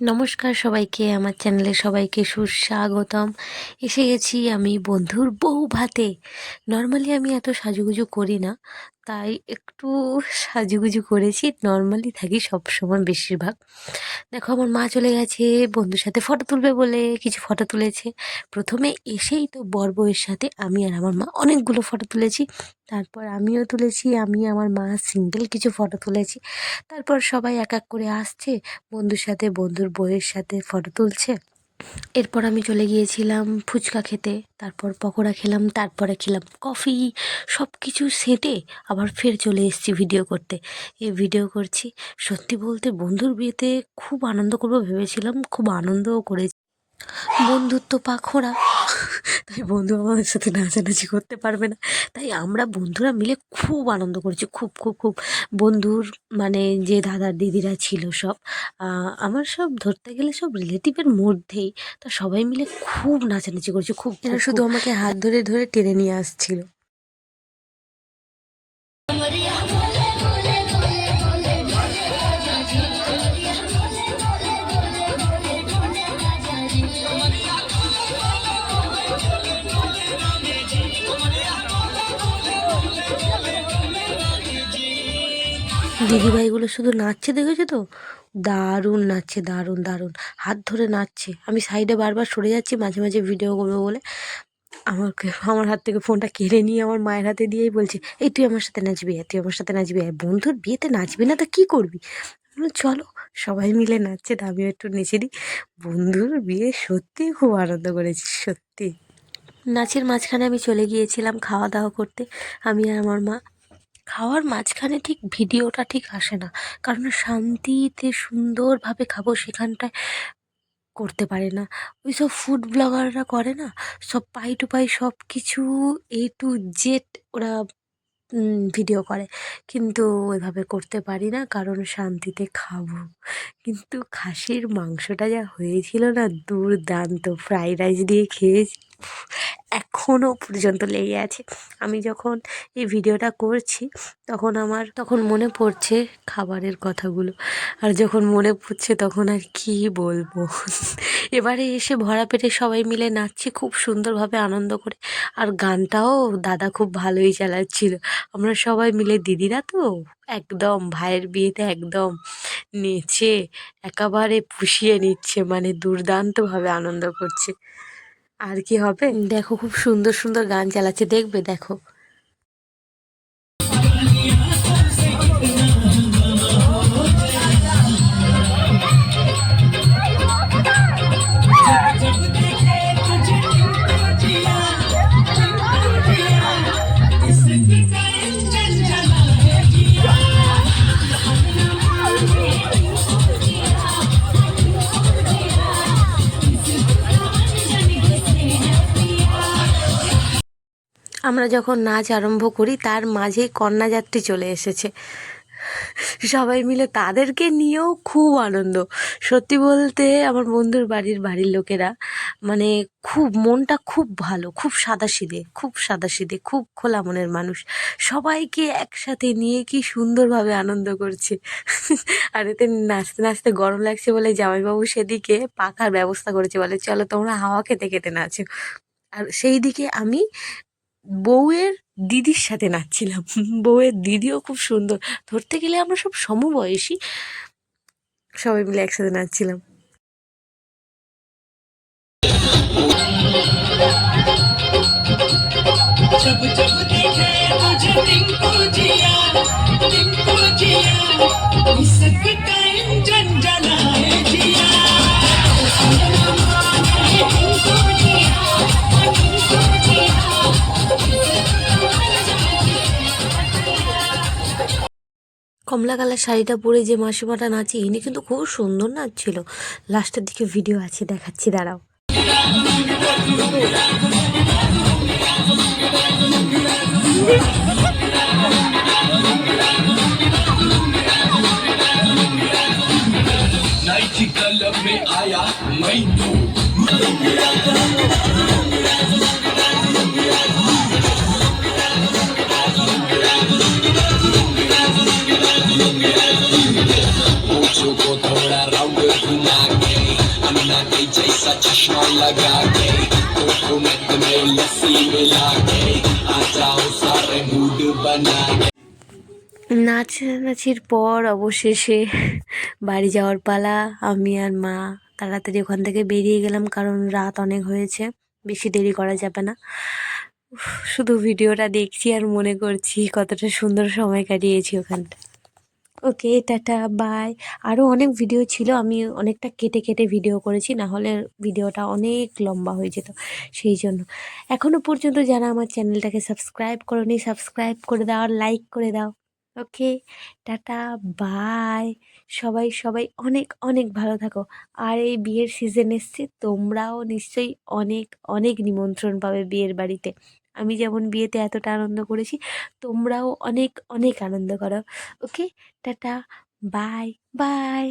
নমস্কার সবাইকে, আমার চ্যানেলে সবাইকে সুস্বাগতম। এসে গেছি আমি বন্ধুর বউ ভাতে। নর্মালি আমি এত সাজুগুজু করি না, তাই একটু সাজুগুজু করেছি। নর্মালি থাকি সবসময় বেশিরভাগ। দেখো আমার মা চলে গেছে বন্ধুর সাথে ফটো তুলবে বলে, কিছু ফটো তুলেছে। প্রথমে এসেই তো বর বউয়ের সাথে আমি আর আমার মা অনেকগুলো ফটো তুলেছি। তারপর আমিও তুলেছি, আমি আমার মা সিঙ্গেল কিছু ফটো তুলেছি। তারপর সবাই এক এক করে আসছে, বন্ধুর সাথে বন্ধুর বউয়ের সাথে ফটো তুলছে। এরপর আমি চলে গিয়েছিলাম ফুচকা খেতে, তারপর পকোড়া খেলাম, তারপরে খেলাম কফি। সব কিছু সেটে আবার ফের চলে এসেছি ভিডিও করতে। এই ভিডিও করছি। সত্যি বলতে বন্ধুর বিয়েতে খুব আনন্দ করবো ভেবেছিলাম, খুব আনন্দও করেছি। বন্ধুত্ব পাখোড়া, তাই বন্ধু আমাদের সাথে নাচানাচি করতে পারবে না, তাই আমরা বন্ধুরা মিলে খুব আনন্দ করেছি। খুব খুব খুব বন্ধুর মানে যে দাদার দিদিরা ছিল সব, আমার সব ধরতে গেলে সব রিলেটিভের মধ্যেই। তা সবাই মিলে খুব নাচানাচি করেছি। খুব এরা শুধু আমাকে হাত ধরে ধরে টেনে নিয়ে আসছিল। দিদিভাইগুলো শুধু নাচছে, দেখেছো তো? দারুণ নাচছে, দারুণ দারুণ হাত ধরে নাচছে। আমি সাইডে বারবার সরে যাচ্ছি মাঝে মাঝে ভিডিও করবো বলে। আমার হাত থেকে ফোনটা কেড়ে নিয়ে আমার মায়ের হাতে দিয়েই বলছে, এই তুই আমার সাথে নাচবি, তুই আমার সাথে নাচবি। বন্ধুর বিয়েতে নাচবি না তো কী করবি? চলো, সবাই মিলে নাচছে, তা আমিও একটু নেচে দিই। বন্ধুর বিয়ে সত্যিই খুব আনন্দ করেছি, সত্যি। নাচের মাঝখানে আমি চলে গিয়েছিলাম খাওয়া দাওয়া করতে, আমি আর আমার মা। খাওয়ার মাঝখানে ঠিক ভিডিওটা ঠিক আসে না, কারণ শান্তিতে সুন্দরভাবে খাবো সেখানটায় করতে পারে না। ওই সব ফুড ব্লগাররা করে না, সব পাই টু পাই সব কিছু A to Z ওরা ভিডিও করে, কিন্তু ওইভাবে করতে পারি না, কারণ শান্তিতে খাবো। কিন্তু খাসির মাংসটা যা হয়েছিল না, দুর্দান্ত। ফ্রাইড রাইস দিয়ে খেয়েছি, এখনও পর্যন্ত লেগে আছে। আমি যখন এই ভিডিওটা করছি তখন মনে পড়ছে খাবারের কথাগুলো, আর যখন মনে পড়ছে তখন আর কি বলবো। এবারে এসে ভরা পেটে সবাই মিলে নাচছি খুব সুন্দরভাবে আনন্দ করে। আর গানটাও দাদা খুব ভালোই চালাচ্ছিল। আমরা সবাই মিলে, দিদিরা তো একদম ভাইয়ের বিয়েতে একদম নেচে একেবারে পুষিয়ে নিচ্ছে, মানে দুর্দান্তভাবে আনন্দ করছে। আর কি হবে, দেখো খুব সুন্দর সুন্দর গান চালাচ্ছে, দেখবে দেখো। আমরা যখন নাচ আরম্ভ করি তার মাঝেই কন্যাযাত্রী চলে এসেছে। সবাই মিলে তাদেরকে নিয়েও খুব আনন্দ। সত্যি বলতে আমার বন্ধুর বাড়ির লোকেরা মানে খুব মনটা খুব ভালো, খুব সাদাসিধে, খুব সাদাসিধে, খুব খোলা মনের মানুষ। সবাইকে একসাথে নিয়ে কি সুন্দরভাবে আনন্দ করছে। আর এতে নাচতে নাচতে গরম লাগছে বলে জামাইবাবু সেদিকে পাখার ব্যবস্থা করেছে, বলে চলো তোমরা হাওয়া খেতে খেতে নাচো। আর সেই দিকে আমি বউয়ের দিদির সাথে নাচছিলাম। বউয়ের দিদিও খুব সুন্দর। ধরতে গেলে আমরা সব সমবয়সী, সবাই মিলে একসাথে নাচছিলাম। जब जब देखे तुझे टिंकू जिया सकता इंजन जलाए जिया কমলা কালার শাড়িটা পরে যে মাসিমাটা নাচে, ইনি কিন্তু খুব সুন্দর নাচছিল। লাস্টের দিকে ভিডিও আছে, দেখাচ্ছি, দাঁড়াও। में आया मैं तू को थोड़ा राउंड घुमा के गई जैसा चश्मा लगा के हुकूमत में लस्सी मिला के आ जाओ सारे मूड बना के। নাচানাচির পর অবশেষে বাড়ি যাওয়ার পালা। আমি আর মা তাড়াতাড়ি ওখান থেকে বেরিয়ে গেলাম, কারণ রাত অনেক হয়েছে, বেশি দেরি করা যাবে না। শুধু ভিডিওটা দেখছি আর মনে করছি কতটা সুন্দর সময় কাটিয়েছি ওখানটা। ওকে, টাটা, বাই। আরও অনেক ভিডিও ছিল, আমি অনেকটা কেটে কেটে ভিডিও করেছি, না হলে ভিডিওটা অনেক লম্বা হয়ে যেত, সেই জন্য। এখনও পর্যন্ত যারা আমার চ্যানেলটাকে সাবস্ক্রাইব করোনি, সাবস্ক্রাইব করে দাও আর লাইক করে দাও। ওকে, টাটা, বাই। সবাই সবাই অনেক অনেক ভালো থাকো। আর এই বিয়ের সিজন এসছে, তোমরাও নিশ্চয়ই অনেক অনেক নিমন্ত্রণ পাবে বিয়ের বাড়িতে। আমি যেমন বিয়েতে এতটা আনন্দ করেছি, তোমরাও অনেক অনেক আনন্দ করো। ওকে, টাটা, বাই বাই।